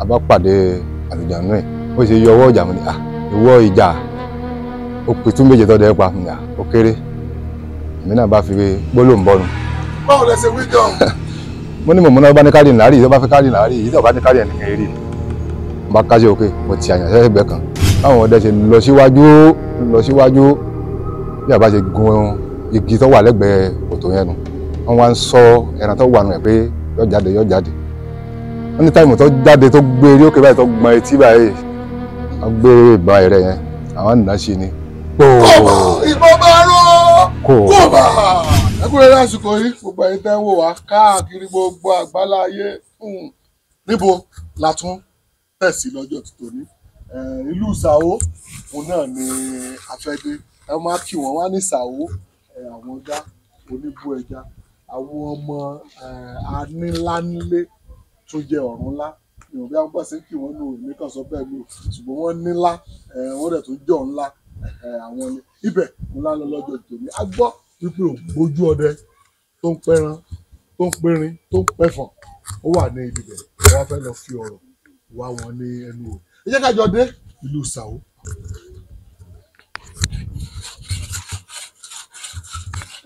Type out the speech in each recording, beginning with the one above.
àbá pàdé àlùjànnú ẹ̀ ó ṣe yọ ọwọ́ ìjà mi ní ìwọ ìjà ó pitú méje tó dẹ́ pa mi ó kéré èmi náà bá fi gbólóhùn bọ́nu. báwo lẹ ṣe wí jọ. mo ní mọ̀mọ́ná bá ní káàdì nàárì tó bá fi káàdì nàárì yìí tó bá ní káàdì ẹnìkan eré mo bá kájọ òkè mo ti àyàn sẹ́gbẹ́ kan báwọn ọdẹ ṣe lọ síwájú bí àbá ṣe gun igi tó wà lẹ́gbẹ̀ẹ́ kòtò yẹn nu wọ́n wá ń sọ ẹran tó wà nù ẹ̀ pé yọ jáde wọ́n ní táìmù tó jáde tó gbé eré òkè báyìí tó gbọ́n etí báyìí wọ́n gbé ìbọn ẹ̀rẹ̀ yẹn àwọn nà sí ni. ìbọn bá rọ kó bá. ẹkúnrẹ́rẹ́ àsìkò yìí gbogbo ẹ̀yin tẹ́ ń wò wá káàkiri gbogbo àgbáláyé níbo la tún tẹ̀sí lọ́jọ́ tòní ìlú Ṣàó òun náà ni àfẹ́dé ẹ máa kí wọ́n wá ní Ṣàó àwọn ọ̀gá oníbú ẹja àwọn ọmọ anílánilé tó jẹ ọ̀run ńlá ìwọ̀n bí wọ́n bá ṣe ń kí wọ́n nù mí kàn sọ bẹ́ẹ̀ lò ṣùgbọ́n wọ́n nílá wọ́n dẹ̀ tó jọ ńlá àwọn ni ibẹ̀ ńlá lọ lọ́jọ́ tòní a gbọ́ wípé ògbójú ọdẹ tó ń pẹran tó ń pẹrin tó ń pẹfọ̀n ó wà ní ibi bẹ̀ wọ́n fẹ́ lọ fi ọ̀rọ̀ wá wọn ní ẹnu wò ẹ jẹ́ ká jọ dé ìlú Ṣàó.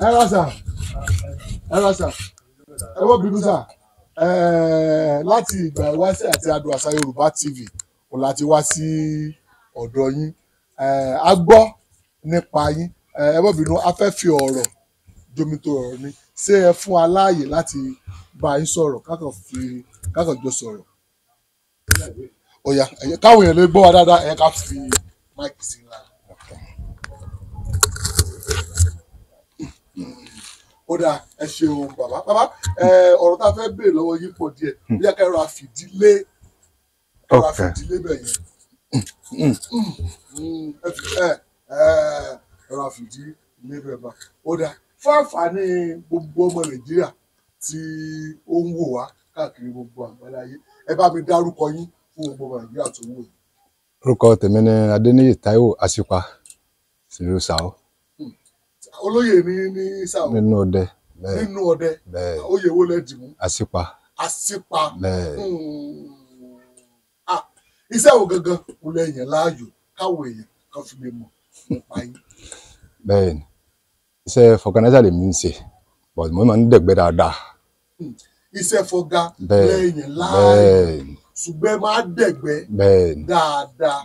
ẹ rásà ẹ wọ́n bínú sà láti ìgbà ìwáṣẹ̀ àti Adùn Àṣà Yorùbá TV òun láti wá sí ọ̀dọ̀ yín a gbọ́ nípa yín ẹ wọ́n bínú a fẹ́ fi ọ̀rọ̀ jomitoro ọ̀rọ̀ ni ṣé ẹ fún aláàyè láti bá yín sọ̀rọ̀ kákan jọ sọ̀rọ̀ ọ̀yà káwọn èèyàn lè gbọ́ wa dáadáa ẹ ká fi máìkì sí ńlá. ó dáa ẹ ṣeun bàbá ọ̀rọ̀ tá a fẹ́ béèrè lọ́wọ́ yín pọ̀ díẹ̀ bí a kẹ́rọ àfìdílé bẹ̀ yẹn ẹ̀rọ àfìdílé bẹ̀ bá ó dáa fún àǹfààní gbogbo ọmọ Nàìjíríà tí ó ń wò wá káàkiri gbogbo àgbáláyé ẹ bá mi dárúkọ yín fún gbogbo ọmọ Nàìjíríà tó ń wò yín. orúkọ tèmi ni Adéníyì Táíwò Àṣìpa sílùú Ṣàó. olóyè ní Ṣàó nínú ọdẹ oyè wo lẹ dì mú. Àṣìpa. iṣẹ́ wo gangan kò lẹ́yìn láàyò káwọn èèyàn kan fi lè mọ̀ nípa yín. bẹ́ẹ̀ni iṣẹ́ fọkànájà lèmi ń ṣe but mo máa ń dẹ̀gbẹ́ dáadáa. iṣẹ́ fọgá lẹ́yìn láàyò ṣùgbọ́n ẹ máa dẹ̀gbẹ́ dáadáa.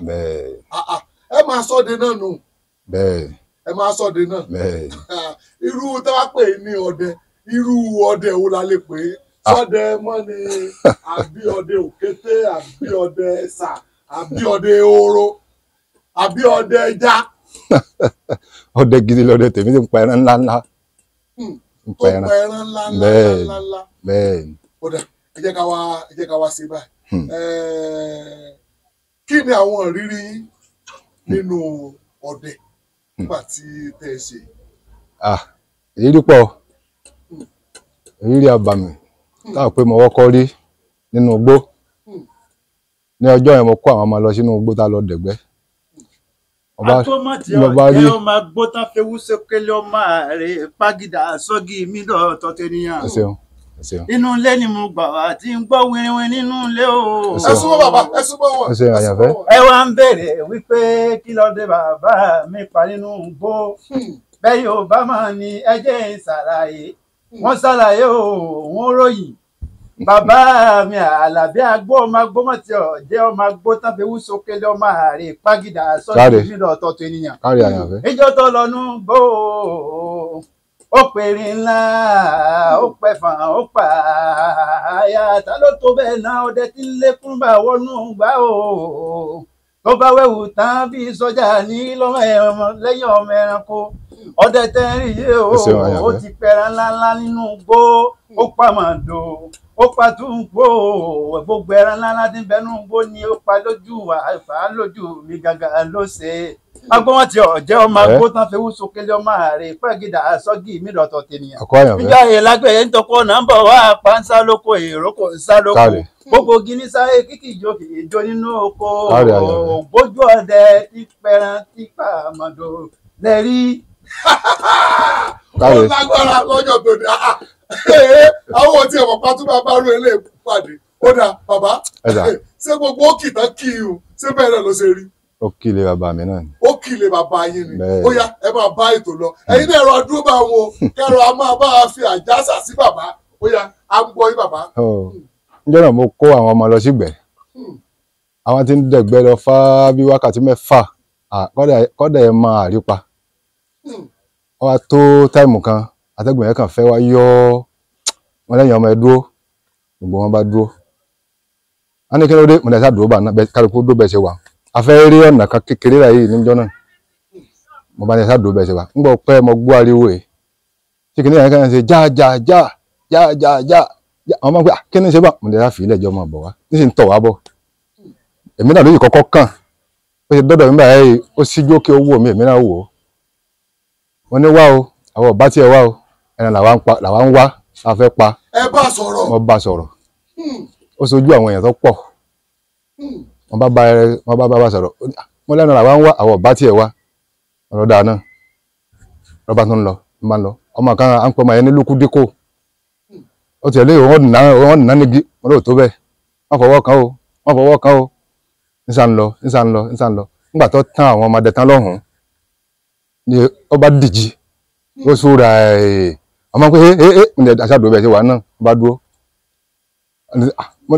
ẹ máa sọ́de náà nù. ẹ máa sọ́de náà. irú tí wọ́n pè ní ọdẹ irú ọdẹ wo la lè pè é sọ́dẹ mọ́ ni àbí ọdẹ òkété àbí ọdẹ ẹ̀sà àbí ọdẹ ehoro àbí ọdẹ ẹja. ọdẹ gidi lọdẹ tèmi ti ń pa ẹran ńláńlá. pa ẹran ńláńlá. bẹ́ẹ̀ni. ó dà ẹ jẹ́ ká wá sí báyìí. kí ni àwọn ìrírí nínú ọdẹ nígbà tí tẹ́ ẹ ṣe. ìrírí pọ̀ ìrírí abàmì táwọn pé mo wọ́kọ́ rí nínú igbó ní ọjọ́ yẹn mo kó àwọn ọmọ lọ sínú igbó tá lọ dẹ̀gbẹ́. àtọ́mọ̀tì ọ̀jẹ́ ọmọ gbọ́tán fewú sókèlè ọmọ rẹ̀ pàgídà sọ́gì mí lọ́tọ̀ tẹ́niyàn. ẹ ṣeun. inú ilé ni mo gbà wá tí ń gbọ́ wírinwín nínú ilé o. ẹ súnmọ́ bàbá ẹ súnmọ́ wọn. ẹ ṣeun àyànfẹ́. ẹ wá ń béèrè wípé kí ló dé bàbá mi pa nínú igbó bẹ́ẹ̀ yóò bá máa ní ẹjẹ́ ìṣàlàyé wọ́n ṣàlàyé o wọ́n ròyìn bàbá mi Àlàbí agbó ọmọ agbómọ̀tì ọ̀jẹ́ ọmọ agbó tán fi wú sókèlè ọmọ àárẹ̀ pàgídà sọ́ọ̀dì nílò ọ̀tọ̀ọ̀tọ̀ ènìyàn. ìjọ tó lọ́nu bó ó pèrè ńlá ó pẹ̀fọ̀n ó pa àyà ta ló tó bẹ́ẹ̀ náà ọdẹ tí ń lékún bá wọnú gbá o tó bá wẹ̀wù tán bí sọ́jà ní lẹ́yìn ọmọ ẹranko ọdẹ tẹ́rì yìí ó ti pẹ̀rẹ̀ ńláńlá nínú igbó ó pa màdò ó pa túngbò gbogbo ẹran ńláńlá tí ń bẹnu igbó ni ó pa lójú àìfà lójú mi gàgà ló ṣe agbọ́n ti ọ̀jẹ́ ọmọ agbó tán fi wú sókèlè ọmọ àárẹ̀ pàgídà sọ́gì mí lọ́tọ̀ tènìyàn. ìjà ìlágbẹ̀ẹ́ ń tọkọ nọ́mbà wá pàǹsá lóko èrò kò ń sá lóko gbogbo gini sáré kíkì ìjó ìjó nínú oko ògbójú ọdẹ tí pẹran tí pàmòdò lẹ́rí. ó lágbára lọ́jọ́ tó ní àwọn tí ẹ̀wọ̀n pátúbà bá rú ilé pàdé ó dà bàbá ṣé gbogbo òkì tán kí i o ṣé bẹ́ẹ̀ náà ló ṣe rí. ó kí ilé bàbá mi náà ni. ó kí ilé bàbá yín ni ó yá ẹ máa bá ètò lọ ẹ̀yin náà ẹ̀rọ dúró bá wọn kẹrọ a máa bá a fi àjàsà sí bàbá ó yá a ń gbọ́ yín bàbá. níjọ́ náà mo kó àwọn ọmọ lọ sígbẹ́ àwọn tí ń dẹ̀gbẹ́ lọ fá bí wákàtí 6 kọ́dà ẹ̀ máa àrípa wọ́n wá tó táìmù kan atẹ́gùn yẹn kàn fẹ́ wá yọ wọn lẹ́yìn ọmọ ẹ dúró gbogbo wọn bá dúró wọn ní kí ló dé mo dẹ̀ dúró bá náà kálukú dúró bẹ́ẹ̀ ṣe wà a fẹ́ rí ọ̀nà kan kékeré rà yìí níjọ́ náà mo bá ní ẹ̀sà dúró bẹ́ẹ̀ ṣe wà ń gbọ́ pẹ́ mo gbọ́ ariwo ẹ̀ tí kìnìún yẹn kàn ṣe já àwọn máa ń pẹ́ kí ni ṣe bá mo dẹ̀ fi ilẹ̀ jọ máa bọ̀ wá ní sì ń tọ̀ wá bọ̀ èmi náà lóyè kọ́kọ́ kàn ó ṣe dọ́dọ̀ mi báyìí ó síjú kí ó wò mí èmi náà wò ó wọ́n ní wá o àwọn ọba tí ẹ wá o ẹran làwa ń wá a fẹ́ pa. ẹ bá sọ̀rọ̀. wọ́n bá sọ̀rọ̀ ó sojú àwọn èèyàn tó pọ̀ wọ́n bá sọ̀rọ̀ wọ́n lẹ́nu làwa ń wá àwọn ọba tí ẹ wá ọ̀rọ̀ dáa náà lọ́ba tó ń lọ ń bá ń lọ ọmọ kan à ń pọ̀ ọmọ yẹn ní lókù díkò ó tiẹ̀ lé wọ́n nà nígi wọ́n lóò tó bẹ́ẹ̀ wọ́n fọwọ́ kan o nísà ń lọ nígbà tó tán àwọn ọmọdé tán lọ́hùn-ún ni ó bá dìjì ó súra ọmọ pé ní aṣáàdúró bẹ́ẹ̀ ṣe wà náà bá dúró mo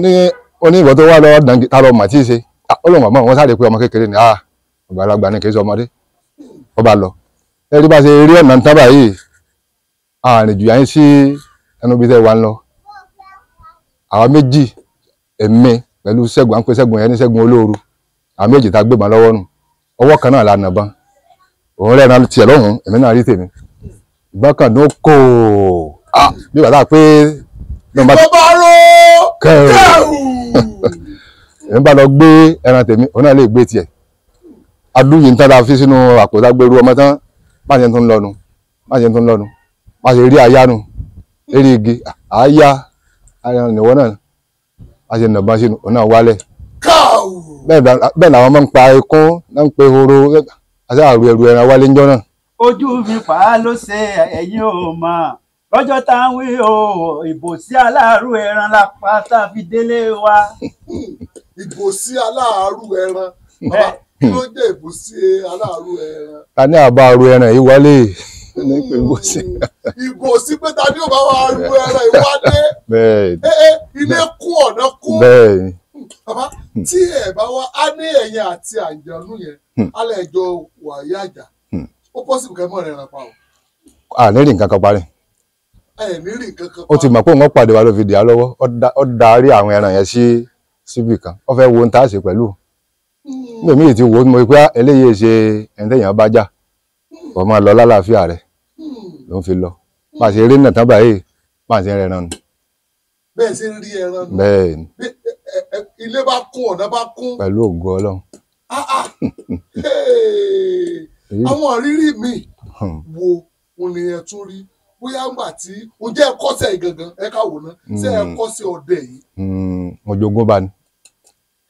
ní ìwọ tó wà lọ́wọ́ dàngí tá lọ mà tí ì ṣe ó lọ́wọ́ mọ́ wọn sáré pé ọmọ kékeré ni àgbàlagbà ni kì í ṣe ọmọdé ó bá lọ ẹrí bá ṣe rí ọ̀nà ń tábà yìí àrìn jù yáyín sí ẹnu bí tẹ́ wà ń lọ àwa méjì èmi pẹ̀lú Ṣẹ́gun à ń pè Ṣẹ́gun yẹn ní Ṣẹ́gun Olóoru àwọn méjì tá gbébọn lọ́wọ́ nù ọwọ́ kan náà la nà bán òun rẹ̀ náà tiẹ̀ lọ́hùn èmi náà rí tèmi ìbọn kan ló kó bí bàtà pé ìbọn bá ró kẹrù èmi bá lọ gbé ẹran tèmi òun náà lè gbé tiẹ̀ adúyìn ń tán la fi sínú àpò tágbérú ọmọ tán má ṣe tó ń lọnu má ṣe rí aya nù eré igi àáyá ara nìwọ náà má ṣe nàbọn sínú òun náà wálẹ̀ bẹ́ẹ̀ làwọn máa ń pa ikún náà ń pe horo àti àrù ẹrù ẹran wálé ńjọ́ náà. ojú mi fà á ló ṣe ẹ̀yin ò mọ̀ lọ́jọ́ tá ń wí o ìbò sí aláàrú ẹran la pa tá a fi délé wa. ìbò sí aláàrú ẹran bàbá kí ló jẹ́ ìbò sí aláàrú ẹran. ta ní àbá àrù ẹran yìí wálé ní pé ìbò sí. ìbò sí pé ta ní ò bá wà àrù ẹran ìwádé. bẹ́ẹ̀ ilé kún ọ̀nà kún. bẹ́ẹ̀ bàbá tí ẹ bá wá á ní ẹ̀yin àti àjọ̀nú yẹn alẹ́ ẹjọ́ wàyí àjà ó pọ́sibù kẹ́ mọ́ rẹ̀ ràn pa o. àníri nǹkan kan parí. ẹ ní rí nǹkan kan pa. ó ti mọ̀ pé òun pàdé wa ló fi dì á lọ́wọ́ ó darí àwọn ẹran yẹn síbì kan ó fẹ́ wo ohun tá a ṣe pẹ̀lú. nígbà míì ti wò ó mo rí pé eléyìí ṣe ẹni téèyàn bá jà kò máa lọ lálàáfíà rẹ̀ ló ń fi lọ bá a ṣe rí nàtàn báyìí bá a ṣe ń rẹran nù. bẹ́ẹ̀ ṣe ń rí ẹran nù. bẹ́ẹ̀ ni. ilé bá kún ọ̀nà bá kún. pẹ̀lú ògo Ọlọ́run. àwọn ìrírí mi wo òun ni ẹ tún rí bóyá ńgbà tí o jẹ́ ẹ̀kọ́sẹ̀ gangan ẹ ká wò ná ṣé ẹ̀kọ́sẹ̀ ọdẹ yìí. mo jogún bá ní.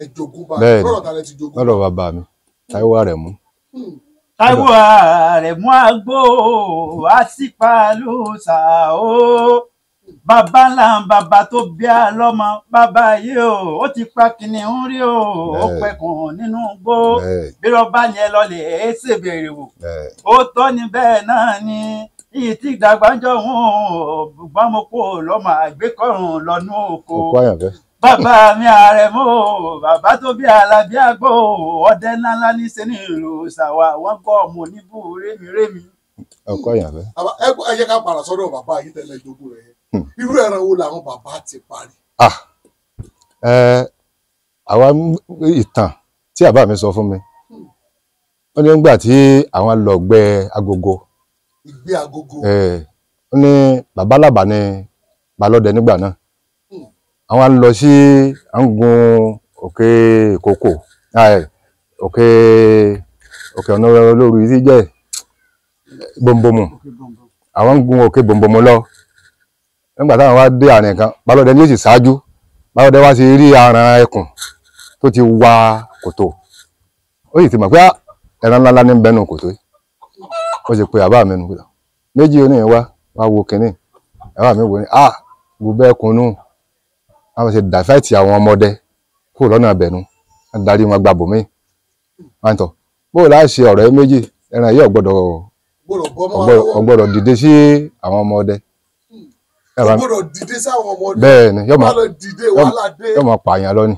ẹ jogún bá ní lọ́dọ̀ ta lẹ ti jogún. lọ́dọ̀ bàbá mi Táíwò Àrẹ̀mú. Táíwò Àrẹ̀mú àgbò àsìpàlù ṣà ó bàbá ńlá bàbá tó bí a lọ́mọ bàbá yìí ó ti pa kìnìún rí o ó pẹ̀kùn nínú gbó bí rọ́bà yẹn lọ lè ṣèbèrè wò ó tọ́ ni bẹ́ẹ̀ náà ni iyì tí ìdàgbàjọ́ wọn gbọ́n mo kó lọ́mọ àgbékọ̀rùn lọ́nú oko bàbá mi Àrẹ̀mú bàbá tó bí Alábí àgbò ọdẹ ńláńlá ní sẹ́ni ìlú ṣàwà wọ́n gbọ́ ọmọ oníbù rémi. ọkọ yàn fẹ́. ẹ jẹ́ ká padà sọ́dọ̀ bàbá yìí tẹ́lẹ̀ ìjogún rẹ̀ irú ẹran wo làwọn bàbá ti parí. àwa ìtàn tí bàbá mi sọ fún mi ó ní nígbà tí àwọn lọ gbẹ́ Agogo. ìgbẹ́ Agogo. ó ní bàbá Làbà ni balọ́dẹ nígbà náà àwọn lọ sí à ń gun òkè Ìkòkò òkè ọ̀nà Olóoru yìí jẹ́ Bombomu àwọn ń gun òkè Bombomu lọ nígbà táwọn wá dé àárín kan balọ́dẹ ní èsì ṣáájú balọ́dẹ wá sí rí aràn ẹkùn tó ti wá kòtò ó sì ti mọ̀ pé ẹran ńláńlá ní bẹnu kòtò yìí ó sì pe àbá mi nù méjì oníyìn wá wo kínní àbá mi wò ní gbogbo ẹkùn nù àwọn ṣe dàfẹ́ẹ̀tì àwọn ọmọdé kúrò lọ́nà abẹ̀nu wọ́n darí wọn gba bòmí wọ́n tọ̀ bóò láì ṣe ọ̀rọ̀ méjì ẹran yìí ọ̀gbọ́dọ̀ dìde sí àwọn ọmọdé bẹ́ẹ̀ ni yóò máa pààyàn lọ ni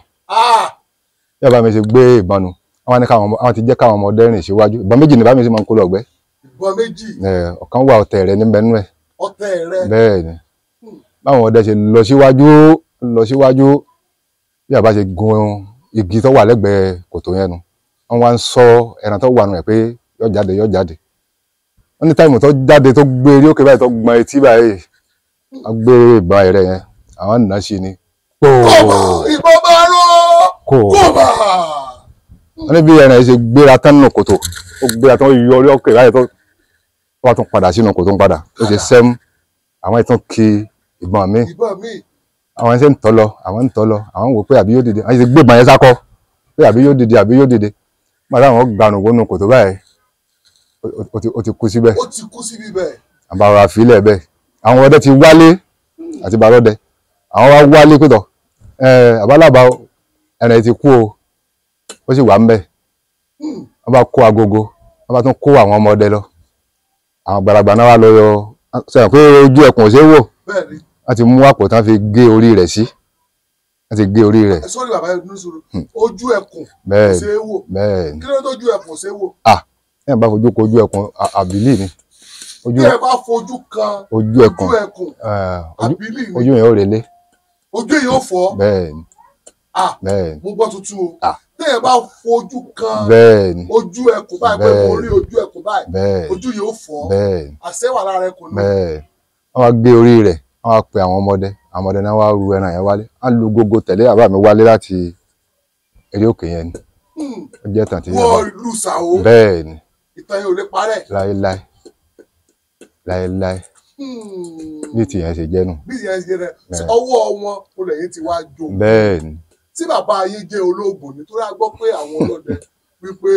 yóò bá mi ṣe gbé ìbọn nu àwọn ti jẹ́ káwọn ọmọdé rìn síwájú ìbọn méjì ni bá mi ṣe máa ń kó lọ gbẹ́ ọ̀kan wà ọ̀tẹ̀ rẹ̀ níbẹ̀ nú ẹ̀ bẹ́ẹ̀ ni báwọn ọdẹ ṣe lọ síwájú bí àbá ṣe gun igi tó wà lẹ́gbẹ̀ẹ́ kòtò yẹn nu wọ́n wá ń sọ ẹran tó wà nù ẹ̀ pé yóò jáde wọ́n ní táìmù tó jáde tó gbé eré òkè báyìí tó gbọ́n etí báyìí wọ́n gbé ìbọn ẹ̀rẹ̀ yẹn àwọn nà sí ni. ìbọn bá rọ kóbá. wọ́n ní bí ẹran yẹn ṣe gbéra tán nù kòtò ó gbéra tán yọ orí òkè báyìí tó wọ́n tún padà sínú kòtò ń padà ó ṣe sẹ́mú àwọn ìtàn kí ìbọn mi àwọn ẹsẹ̀ ń tọ́ lọ àwọn wò pé àbí yóò dìde àwọn ti gbé ìbọn yẹn sákọ́ pé àbí yóò dìde máa táwọn gbanù wọnú kòtò báyìí ó ti kú síbẹ̀ àbára àfilẹ̀ bẹ́ẹ̀ àwọn ọdẹ ti wálé àti bàrọ̀dẹ àwọn wá wálé pẹ̀tọ̀ àbálàbà ẹran yìí ti kú o ó sì wà ń bẹ̀ wọ́n bá kó agogo wọ́n bá tún kó àwọn ọmọdé lọ àwọn gbàlagbà náà wá lọ yọ sẹ́yìn pé ojú ẹkùn ò ṣe é wò wọ́n ti mú àpò tán fi gé orí rẹ̀ sí wọ́n ti gé orí rẹ̀. sọ́ọ́rì bàbá yẹn sọ̀rọ̀ ojú ẹkùn kò ṣe é wò kí ló tó ojú ẹkùn ṣe é wò. ẹ̀ bá fojú ko ojú ẹkùn àbílì ni. bí ẹ bá fojú kan ojú ẹkùn àbílì ni. ojú yẹn ò relé. ojú yẹn ò fọ́. bẹ́ẹ̀ni. bẹ́ẹ̀ni. mo gbọ́ tuntun o. bí ẹ bá fojú kan ojú ẹkùn báyìí pé mo rí ojú ẹkùn báyìí ojú yẹn ò fọ́. bẹ́ẹ̀ni. àṣẹ wà lára ẹkùn náà. bẹ́ẹ̀ni. wọ́n wá gbé orí rẹ̀ wọ́n wá pe àwọn ọmọdé náà wá ru ẹran yẹn wálé wọ́n lu gogo tẹ̀lé bàbá mi wálé láti eré òkè yẹn ni ó jẹ́ tàn tí wọ́n lu sàó bẹ́ẹ̀ ni ìtàn yẹn ò lè parẹ́ láéláé bí tìyẹn ṣe jẹ́ nù. bí tìyẹn ṣe jẹ́ nù ọwọ́ wọn olè yìí ti wá jó. bẹ́ẹ̀ ni. tí bàbá yín jẹ́ ológun nítorí a gbọ́ pé àwọn ọlọ́dẹ wípé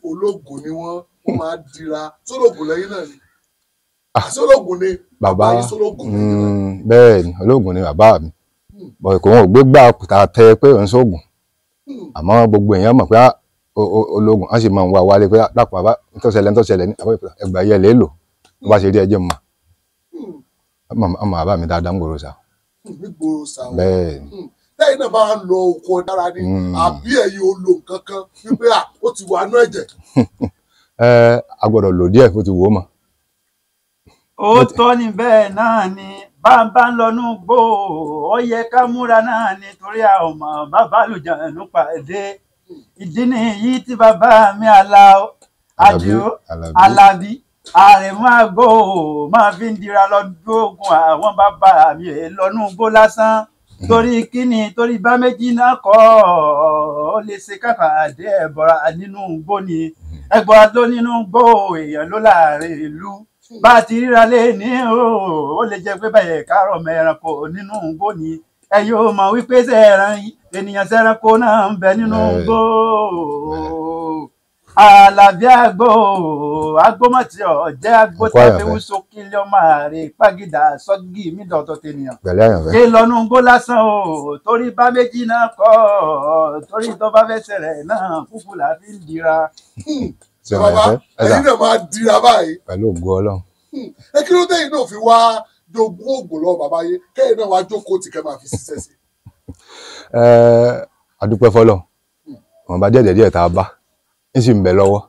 ológun ni wọ́n máa dira sólógun lẹ́yìn náà ni. sólógun ni bàbá yín sólógun lẹ́yìn náà. bẹ́ẹ̀ ni ológun ni bàbá mi bọ̀ kò wọ́n ò gbé gbà kùtà tẹ pé òun sóògùn àmọ́ gbogbo èèyàn mọ̀ pé ológun á sì máa ń wá wálé pé dákun bàbá ntọ́sẹ̀lẹ̀ ní ẹgbà yẹ lè lò bó bá ṣe rí ẹjẹ́ mọ̀ ọmọ bàbá mi dáadáa ń gbòòrò sá. bẹ́ẹ̀ ni. lẹ́yìn náà máa ń lọ oko dára ni àbí ẹ̀yin ò lo nǹkan kan wípé ó ti wà nú ẹ̀jẹ̀. a gbọ́dọ̀ lò díẹ̀ bó ti wò ó mọ̀. ó tọ́ ni bẹ́ẹ̀ náà ni bàbá ń lọ nú gbó ó yẹ ká múra náà nítorí àwọn ọmọ bàbá lùjànú pàdé ìdí nìyí tí bàbá mi Àdìó Alábí àrẹ̀mú àgbò máa fi ń dira lọ́dún ogun àwọn bàbá mi lọ́nú gbó lásán torí kíni torí bá méjì náà kọ́ ó lè ṣe kápàdé ẹ̀bọ̀ra nínú gbó ni ẹ̀bọ̀ra tó nínú gbó èèyàn ló láàrin ìlú bá a ti ríra lé ní ó lè jẹ́ pé báyẹn kárọ̀ mẹ́ranko nínú gbó ni ẹ yóò mọ̀ wípé sẹ́ẹ̀ràn ènìyàn sẹ́ranko náà ń bẹ nínú gbó. Àlàbí agbómọ̀tì ọ̀jẹ́ agbótẹ́fẹ́wú sókè lọ́mọ rẹ̀ pàgídà sọ́gì mídọ̀tọ̀ tènìyàn. ké lọ́nu gbó lásán o torí bá méjì náà kọ́ torí tó bá fẹ́ ṣẹlẹ̀ náà fúfú là fi ń dira. bàbá ẹ̀yin náà máa dira báyìí. pẹ̀lú ògo Ọlọ́run. ẹ kí ló dé yìí náà fi wá jogún ògùn lọ bàbá yé kẹ́yìn náà wá jókòó tì kẹ́ máa fi ṣiṣẹ́ sí. adúpẹ́ fọlọ́ wọn bá díẹ̀ tá a bá ń sì ń bẹ lọ́wọ́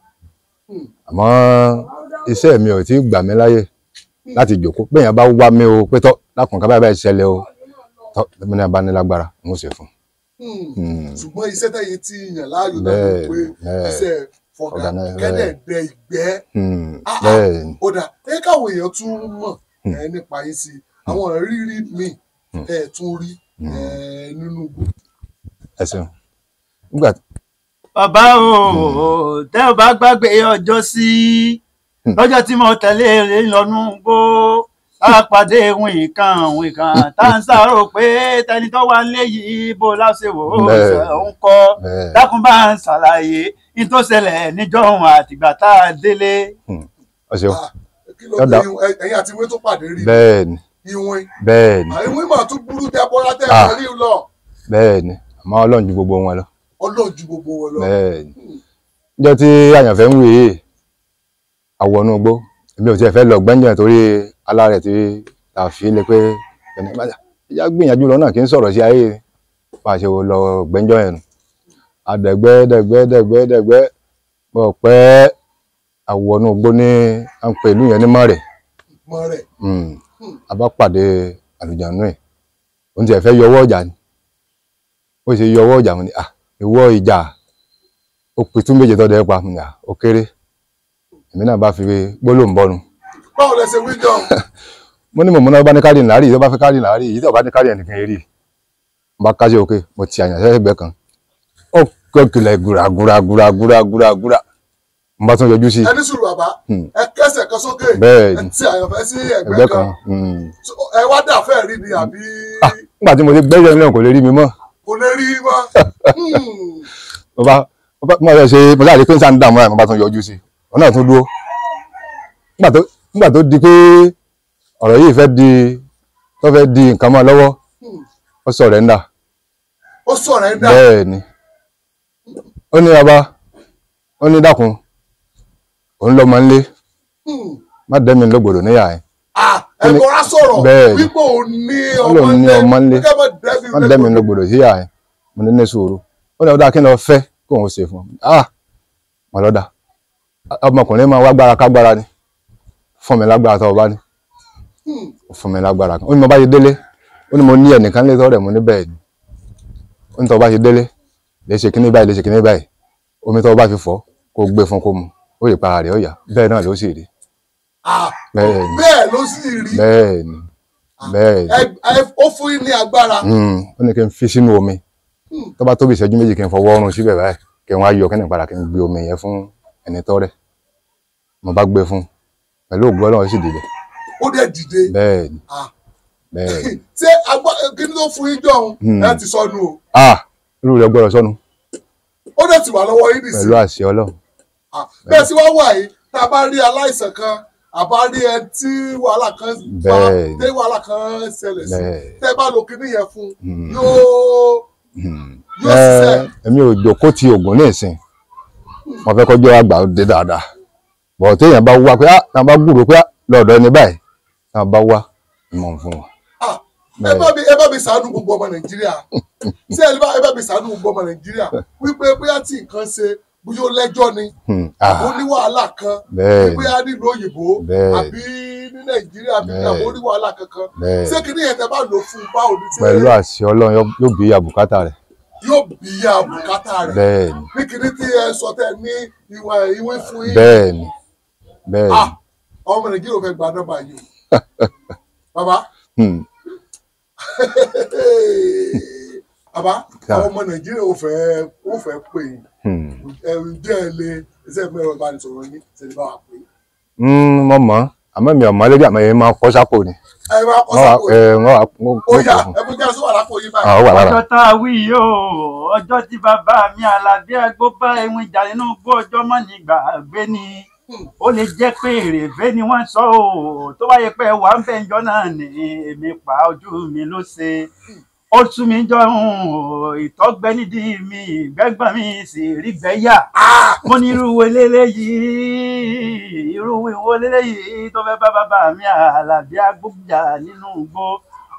àmọ́ iṣẹ́ mi ò tí ì gbà mí láyè láti jókòó bẹ́ẹ̀ yẹn bá wá mi o pé tọ́ lákùn ká báyìí ṣẹlẹ̀ o tọ́ mi náà bá ní lágbára n ó ṣe fún. ṣùgbọ́n iṣẹ́ tẹ̀yìn tí yàn láàyò náà ló pé iṣẹ́ fọ̀gà kẹ́dẹ̀ dẹ ìgbẹ́ ó dà ẹ káwọn èèyàn tún mọ̀ nípa yín sí àwọn rírí mi tún rí nínú igbó. ẹ ṣeun nígbà bàbá o tẹ́ ò bá gbàgbé ọjọ́ sí lọ́jọ́ tí mo tẹ̀lé rẹ̀ lọ́nú gbó lápàdé wìnkan tá ń sáró pé tẹni tó wà nílé yìí bó láṣẹ wò ó ń kọ́ dákun bá ń ṣàlàyé ní tó ṣẹlẹ̀ níjọ́hun àtìgbà tá a délé. ẹ̀yin àti ìwé tó pàdé rí bẹ́ẹ̀ni ìwé bẹ́ẹ̀ni ìwé mà tún burú tẹ bọ́lá tẹ ẹ̀ rí lọ. bẹ́ẹ̀ ni àmọ́ Ọlọ́run ju gbogbo wọn lọ. Ọlọ́run ju gbogbo wọn lọ. bẹ́ẹ̀ ni níjọ́ tí àyànfẹ́ ń wé àwọnú igbó èmi ò tiẹ̀ fẹ́ lọ gbẹ́njẹ̀ torí alárẹ̀ tí ta fi lé pé ẹni bá yá gbìyànjú lọ náà kí n sọ̀rọ̀ sí ayé bá a ṣe lọ gbẹ́njọ́ yẹn nù adẹ̀gbẹ́ bọ̀ pẹ́ àwọnú igbó ní à ń pè ìlú yẹn ní Mọ̀rẹ̀. A bá pàdé àlùjànnú ẹ̀ òun tiẹ̀ fẹ́ yọwọ́ ọjà ni ó ṣe yọwọ́ ọjà ni ìwọ ìjà ó pitú méje tọ́ dẹ́ pa ó kéré èmi náà bá fi gbólóhùn bọ́nu. Báwo lẹ ṣe wí jọ? Mo ní mọ̀mọ́ná bá ní káàdì láàrí tó bá fẹ́ káàdì láàrí yìí tó bá ní káàdì ẹnìkan rí mo bá kájẹ́ òkè mo ti àyàn sẹ́gbẹ́ kan ó kọkìlẹ̀ gúragúra mo bá tún yọjú sí. Ẹni sùúrù bàbá ẹ kẹsẹ̀ kan sókè bẹ́ẹ̀ ẹ ti àyànfẹ́ sí ẹgbẹ́ kan ẹ wá dà fẹ́ rí ni àbí. Nígbà tí mo ti gbẹ́jọ́ náà kò lè rí mi mọ́. Kò lè rí mọ́. mo bá ṣe mo láàrin pé ń sáà ń dààmú ẹ̀ mo bá tún yọjú sí ọ̀nà náà tún dúró nígbà tó di pé ọ̀rọ̀ yìí fẹ́ di nǹkan mọ́ lọ́wọ́ ó sọ̀rẹ́ńdà. Ó sọ̀rẹ́ńdà. bẹ́ẹ̀ ni ó ní bàbá ó ní dákun òun lọ́mọ ńlé má dẹ́mi lọ́gbọ̀dọ̀ níyà ẹ̀. Ẹ̀bọ̀ra sọ̀rọ̀ wípé òun ní ọmọ ńlé má dẹ́mi lọ́gbọ̀dọ̀ síyà ẹ̀ mo ní sùúrù ó ní ọ̀dà kí n lọ fẹ́ kó òun ṣe fún mọ̀ lọ́dà ọmọkùnrin máa wá gbára kágbára ni fún mi lágbára tó o bá ní fún mi lágbára kan ó ní mo bá ṣe délé ó ní mo ní ẹnìkan lé tọ́rẹ̀ mo ní bẹ́ẹ̀ ni ó ní tó o bá ṣe délé lè ṣe kíní báyìí omi tó o bá fi fọ́ kó o gbé fún kó mu ó lè para rẹ̀ ó yá bẹ́ẹ̀ náà ló sì rí. Bẹ́ẹ̀ ló sì rí. bẹ́ẹ̀ ni. Ó fún yín ní agbára. ó ní kí n fi sínú omi tó bá tóbi ìṣẹ́jú méjì kí n fọwọ́ ọrùn síbẹ̀ báyìí kí n wá yọ kí n padà kí n gbé omi yẹn fún ẹni tọ́rẹ̀ mo bá gbé fún pẹ̀lú ògbó Ọlọ́run sì dìde. Ó dẹ̀ dìde. bẹ́ẹ̀ ni bẹ́ẹ̀ ni. Ṣé kí ni tó fún yín jọ̀hún ẹ ti sọnù o. irú rẹ̀ gbọ́dọ̀ sọnù. Ó dẹ̀ ti wà lọ́wọ́ yín nìsín. pẹ̀lú àṣẹ Ọlọ́run. Bẹ́ẹ̀ sì wá wà yìí tá a bá rí aláìsàn kan àbá rí ẹ tí wàhálà kan bá dé wàhálà kan ṣẹlẹ̀ sí tẹ́ bá lo kíní yẹn fún yóò ṣiṣẹ́. Èmi ò jókòó ti oògùn ní ìsìn mo fẹ́ kọjọ́ àgbà dé dáadáa bọ̀ téèyàn bá wá pé tá a bá gbúrò pé lọ́dọ̀ ẹni báyìí tá a bá wá mọ̀ fún wọn. ẹ bá mi ṣàánú gbogbo ọmọ Nàìjíríà ṣé ẹ bá mi ṣàánú gbogbo ọmọ Nàìjíríà wípé bóyá tí nǹkan ṣe bóyá ó lẹ́jọ́ ni àbó ní wàhálà kan bóyá nílùú òyìnbó àbí ní Nàìjíríà àbó ní wàhálà kankan ṣé kí ni yẹn tẹ́ bá lò fún un báwo ni. pẹ̀lú àṣẹ Ọlọ́run yóò bí ìyá bùkátà rẹ̀. Yóò bí ìyá bùkátà rẹ̀. bẹ́ẹ̀ni. ní kíní tí ẹ sọ tẹ ní ìwé fún yín. bẹ́ẹ̀ni bẹ́ẹ̀ni. ọmọ Nàìjíríà ò fẹ́ gba nọ́mbà yìí o. bàbá. bàbá àwọn ọmọ Nàìjíríà ò fẹ́ pè yín jẹ́ ẹ lé iṣẹ́ mẹ́rọ ìbánisọ̀rọ̀ yín ṣe ní bá wà pé. mo mọ̀ àmọ́ mi ò mọ̀ lórí àmọ́ yẹn máa kọ́ sápò ni. Ẹ máa kọ́ sápò ni. Ó yá ẹ mú jẹ́ sọ́wọ́ àlápò yín báyìí. Ọjọ́ tá a wí yìí o ọjọ́ tí bàbá mi Àlàbí Àgbò bá ẹ̀wọ̀n ìjà nínú igbó ọjọ́ mọ́ ní gbàgbé ni ó lè jẹ́ pé èrèfé ni wọ́n sọ o tó bá yẹ pé wà ń bẹ̀ ńjọ́ náà ni èmi pa ojú mi ló ṣe ó tú mi jọ ìtọ́gbẹ́ nídìí mi ìgbẹ́gbọ́n mi sì rí gbẹ́yà mo ní irú ìwo lélẹ́yìí tó fẹ́ bá bàbá mi Àlàbí Àgbò jà nínú igbó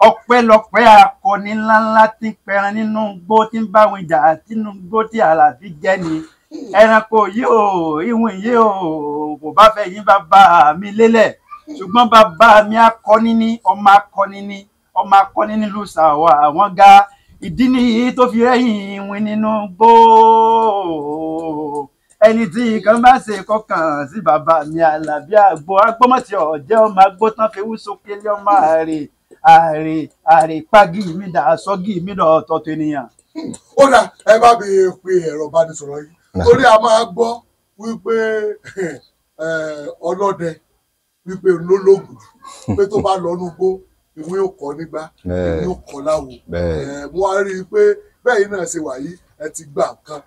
ọpẹ́lọpẹ́ akọni ńláńlá tí ń pẹran nínú igbó tí ń bá wọn jà nínú igbó tí Àlàbí jẹ́ ni ẹranko yìí o ìwọ̀n yìí o kò bá fẹ́ yín bàbá mi lélẹ̀ ṣùgbọ́n bàbá mi akọni ní ọmọ akọni nílùú sàwà àwọn ga ìdí nìyí tó fi rẹ́yìn ìwìn nínú igbó ẹni tí kan bá ṣe kọkàn sí bàbá mi Àlàbí Àgbò agbọ́mọ̀tì ọ̀jẹ́ ọmọ agbó tán fi wú sókè lé ọmọ àrè pagi mi dà sọ́gì mi dà ọ̀tọ̀ọ̀tọ̀ ènìyàn. Ó dà ẹ bá mi pe ẹ̀rọ ìbánisọ̀rọ̀ yìí torí a máa gbọ́ wípé ọlọ́dẹ wípé olólògùn pé tó bá lọ núgbó ìwé òkọ nígbà ìwé òkọ láwo mo wá rí i pé bẹ́ẹ̀ yìí náà ṣe wà yìí ẹ ti gbà nǹkan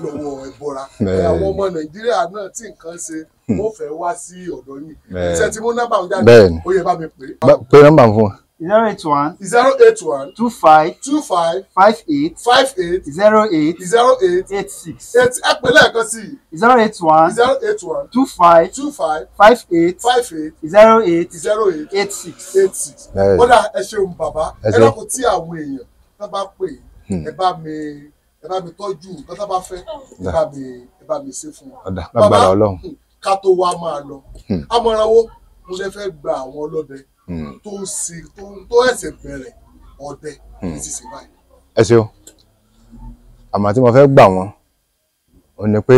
lọ́wọ́ ẹ̀bọra àwọn ọmọ Nàìjíríà náà tí nǹkan ṣe wọ́n fẹ́ wá sí ọ̀dọ̀ yìí iṣẹ́ tí mo nọ́mbà ń jáde ó yẹ bá mi pè é. pé nọ́mbà fún wa. 081 081 25 25 58 58 08 08 86 ẹ pè lẹ́ẹ̀kan sí 081 081 25 25 58 58 08 08 86. 86. Kódà ẹ ṣeun bàbá ẹ lọ́kùn tí àwọn èèyàn tó bá pè ẹ bá mi tọ́jú nǹkan tó bá fẹ́ ẹ bá mi ṣe fún wọn. Lágbára Ọlọ́run. Ká tó wá máa lọ àmọ̀ràn wo mo lè fẹ́ gba àwọn ọlọ́dẹ tó ẹ̀sẹ̀ bẹ̀rẹ̀ ọdẹ ní sísè báyìí. Ẹ ṣeun àmọ́ tí mo fẹ́ gbà wọ́n ò ní pé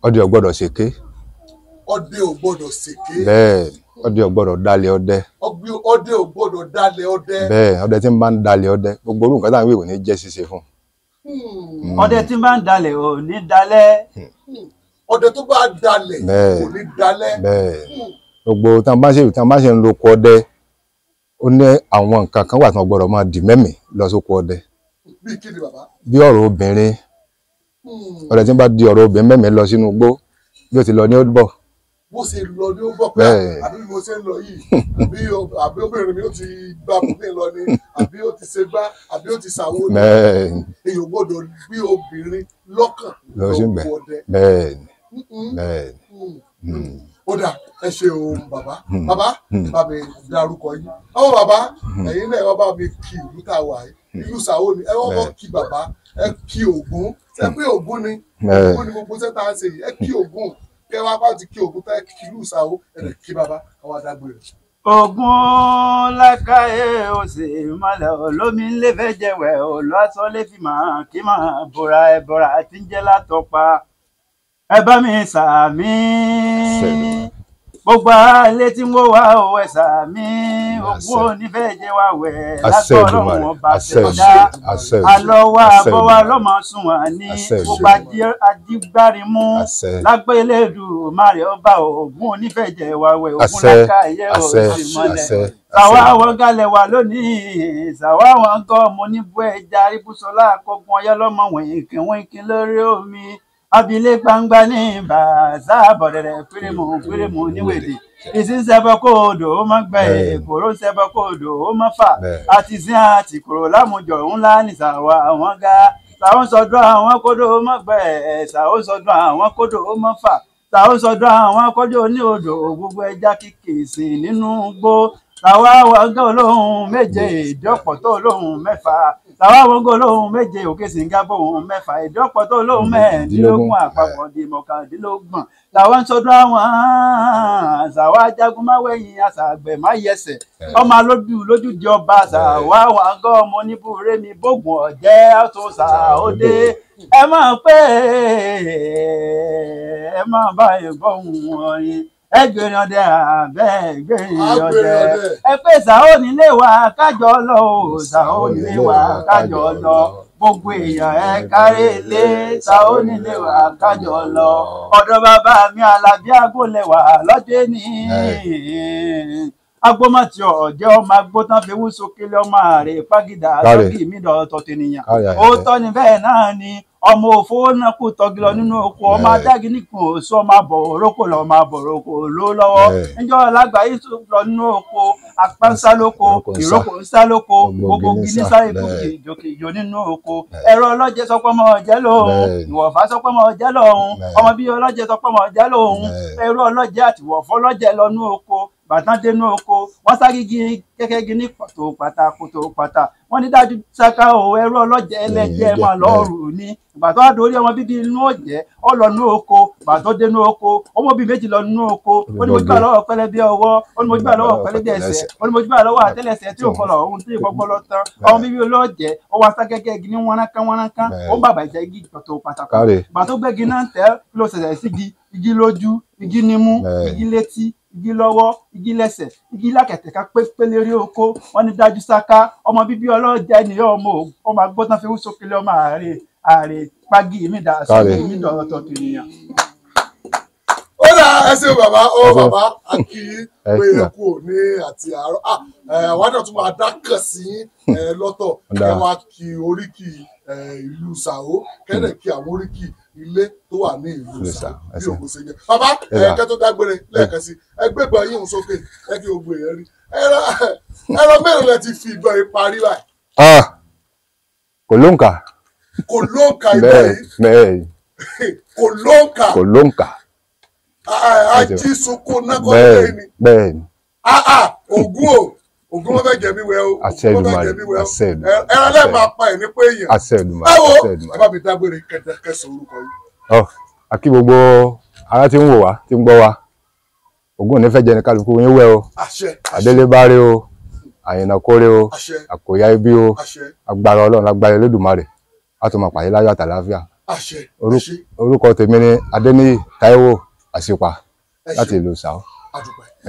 ọdẹ ò gbọ́dọ̀ ṣèké. Ọdẹ ò gbọ́dọ̀ ṣèké. Bẹ́ẹ̀ ọdẹ ò gbọ́dọ̀ dalẹ̀ ọdẹ. Ọdẹ ò gbọ́dọ̀ dalẹ̀ ọdẹ. Bẹ́ẹ̀ ọdẹ tí ń bá ń dalẹ̀ ọdẹ gbogbo orú nǹkan táwọn ìwé kò ní jẹ́ ṣíṣe fún. Ọdẹ tí ń bá ń dalẹ̀ ò ní dalẹ̀. Ọdẹ tó bá dalẹ̀ kò ní dalẹ̀. Bẹ́ẹ̀ gbogbo tí wọ́n bá ṣe ń lo oko ọdẹ ó ní àwọn nǹkan kan wà tí wọ́n gbọ́dọ̀ máa dì mẹ́mìí lọ sóko ọdẹ. Bí kí ni bàbá? Bí ọ̀rọ̀ obìnrin ọdẹ tí ń bá di ọ̀rọ̀ obìnrin mẹ́mìí lọ sínú igbó bí ó ti lọ ní ó bọ̀. Bó ṣe lọ ní ó bọ̀ pé àbí mo ṣe ń lọ yìí àbí obìnrin mi ó ti gba bùnmí lọ ni àbí ó ti ṣe gbá àbí ó ti ṣàwo ni èèyàn gbọ́dọ̀ gbé obìnrin lọ́kàn lọ́wọ́ ọdẹ. Bẹ́ẹ̀ni. Ó dà ẹ ṣe òun bàbá bá mi dárúkọ yín àwọn bàbá ẹ̀yin náà wọ́n bá mi kí ìlú tá a wà yìí ìlú Ṣàwó ni ẹ wọ́n bọ́ kí bàbá ẹ kí Ògún ẹ pé Ògún ni gbogbo sẹ́ta ń ṣe yìí ẹ kí Ògún kẹ wá bá ti kí Ògún tá ẹ kí ìlú Ṣàwó ẹ lè kí bàbá àwọn adágbére. Ògún lákàyè òsè mọ́lẹ̀ olómi ńlé fẹ́ jẹ̀wẹ̀ olùwàsó lè fi máa kí máa bora ẹ bora àti ń jẹ́ látọ̀pa ẹ bá mi sàmí gbogbo alẹ́ tí ń wó wá o ẹ sàmí Ògún onífẹ́ jẹ́ wá wẹ̀ lágbọ́rọ̀ wọn bá tẹ̀dá alọ́wọ́ abọ́wá lọ́mọ sùn wà ní gbogbo ajígbárimú lágbélédù márì ọba Ògún onífẹ́ jẹ́ wá wẹ̀ Ògún lákàyè òsì mọ́lẹ̀ sàwa àwọn galẹ̀ wà lónìí sàwa àwọn gọ́ mo ní bú ẹja aríbúsọlá àkọ́gun ọyọ́ lọ́mọ wìnkìn lórí omi abilé gbangba ní bàzá bọ̀dẹ̀dẹ̀ pírímù níwèdè ìsín sẹ́bọ̀ kóòdò ó mọ́ gbẹ èkóró sẹ́bọ̀ kóòdò ó mọ́ fà àti sin àti kòrò lámùjọ ńlá ní sàwà àwọn ga sàwọn sọdún àwọn kódò ó mọ́ gbẹ sàwọn sọdún àwọn kódò ó mọ́ fà sàwọn sọdún àwọn kódò ní odò gbogbo ẹja kìkì sí nínú gbó sàwọn àwọn gán olóhùn méje ìdọ́pọ̀ tó olóhùn mẹ́fà sàwọn àwọn gán olóhùn méje òkè sìngábò ohun mẹ́fà ìdọ́pọ̀ tó olóhùn mẹ́ẹ̀ẹ́dínlógún àpapọ̀ di mọ́kàndínlógún làwọn ń sọdún àwọn sàwọn ajagun máwẹ̀yìn àṣàgbẹ̀ máyẹsẹ̀ ọmọ lójú di ọba sàwọn àwọn gán ọmọ oníbúrẹ́ mi bógun ọ̀jẹ́ tó sàódé ẹ máa pé ẹ máa bá ẹ̀gbọ́n orin ẹgbẹ̀rin ọdẹ àbẹ́ ẹgbẹ̀rin ọdẹ ẹ pé Ṣàwó nílé wa kájọ lọ o Ṣàwó nílé wa kájọ lọ gbogbo èèyàn ẹ kárí ilé Ṣàwó nílé wa kájọ lọ ọ̀dọ̀ bàbá mi Àlàbí Agbólẹ̀wà lọ́jọ́ ní agbómọ̀tì ọ̀jẹ́ ọmọ agbótán fi wú sókèlè ọmọ ààrẹ pàgídà lọ́gì mí dọ̀tọ̀ tènìyàn òótọ́ ni bẹ́ẹ̀ náà ni ọmọ òfò náà kò tọ́gi lọ nínú oko ọmọ adági nìkan òsó ọmọ àbọ̀ òrókò lọ ọmọ àbọ̀ òrókò ló lọ́wọ́ níjọ́ lágbàáyé tó lọ nínú oko apá ń sá lóko ìrókò ń sá lóko gbogbo gidi sáré ìjòkèjò nínú oko ẹ̀rọ ọlọ́jẹ sọ pé ọmọ ọ̀jẹ́ lòun ìwọ̀fà sọ pé ọmọ ọ̀jẹ́ lòun ọmọ bí ọlọ́jẹ sọ pé ọmọ ọ̀jẹ́ lòun ẹ̀rọ ọlọ́jẹ àti ìwọ̀fọ́ ọlọ́jẹ lọ nínú oko bàtán dénú oko wọ́n ságigi kẹ́kẹ́gi ní kòtò pátá wọ́n ní dájú ṣáká o ẹrú ọlọ́jẹ ẹlẹ́jẹ̀ máa lọ́ọ̀rù ní ìgbà tó wá dórí ọmọ bíbí inú ọ̀jẹ́ ọ lọ nú oko ìgbà tó dénú oko ọmọ bíi méjì lọ nú oko ó ní mo gbà lọ́wọ́ pẹlẹbí ọwọ́ ó ní mo gbà lọ́wọ́ pẹlẹbí ẹsẹ̀ ó ní mo gbà lọ́wọ́ àtẹ́lẹsẹ̀ tí ò kọlọ̀ ohun tí ìkọ́gbọ́ lọ tán ọmọ bíbí ọlọ́jẹ́ ó wá sá gẹ́gẹ́ igi ní wọ́nrán-kán ó bàbà ìjẹ́ igi kòtò pàtàkì ìgbà tó gbẹ́gi náà tẹ́ ló ṣẹ̀ṣẹ̀ sígi igi lójú igi nímú igi létí igi lọ́wọ́ igi lẹ́sẹ̀ igi lákẹ̀tẹ̀ká pépé lérí oko wọ́n ní dájú sáká ọmọ bíbí ọlọ́jà ènìyàn ọmọ agbọ́tán fi wú sókèlè ọmọ ààrẹ pagi mi dà sọ́kè mi dọ̀tọ̀ kìnìyàn. ó dà ẹ ṣe bàbá akí pé ẹ kú ní àti àárọ̀ àwọn náà tún máa dákàn sí lọ́tọ̀ ẹ wá kí oríkì ìlú Ṣàwó kẹ́lẹ̀ kí àwọn oríkì ilé tó wà ní ìlú Ṣàwó bí òkú ṣe jẹ bàbá ẹ̀kẹ́ tó dágbére lẹ́ẹ̀kan sí ẹgbẹ́gbẹ́ yín sókè ẹ kí gbogbo èèyàn rí ẹran mélòó lẹ ti fi ìbọn yìí parí báyìí. Kò lóǹkà. Kò lóǹkà ìbọn yìí. Bẹ́ẹ̀ kò lóǹkà. kò lóǹkà. Ajísunkún náà kọ́ lóye ni. Bẹ́ẹ̀ ni. Ògún o. Ògún wọn fẹ́ jẹ̀mí wẹ o. Àṣẹ Èdùmàrè. Àṣẹ Èdùmàrè. Ẹran lẹ́ẹ̀ máa pa ẹ̀ ní pé èèyàn. Àṣẹ Èdùmàrè. Ẹ wo Àṣẹ ẹ Èdùmàrè. bá mi dágbére kẹsàn orúkọ yìí. A kí gbogbo ará tí ń wò wá tí ń gbọ́ wa. Ògún ò ní fẹ́ jẹ ní kálukú yín wẹ́ o. Àṣẹ. Adélébáré o. Àyìnà kórè o. Àṣẹ. Àkòyá ibi o. Àṣẹ. Agbára Ọlọ́run lágbára Elédùmarè. A tún máa pàdé láyọ̀ àtàlàáfíà. Àṣẹ. Orúkọ tèmi ni Adéníyì Táíwò Àṣìpà láti ìlú Sàó. Àdúpẹ́.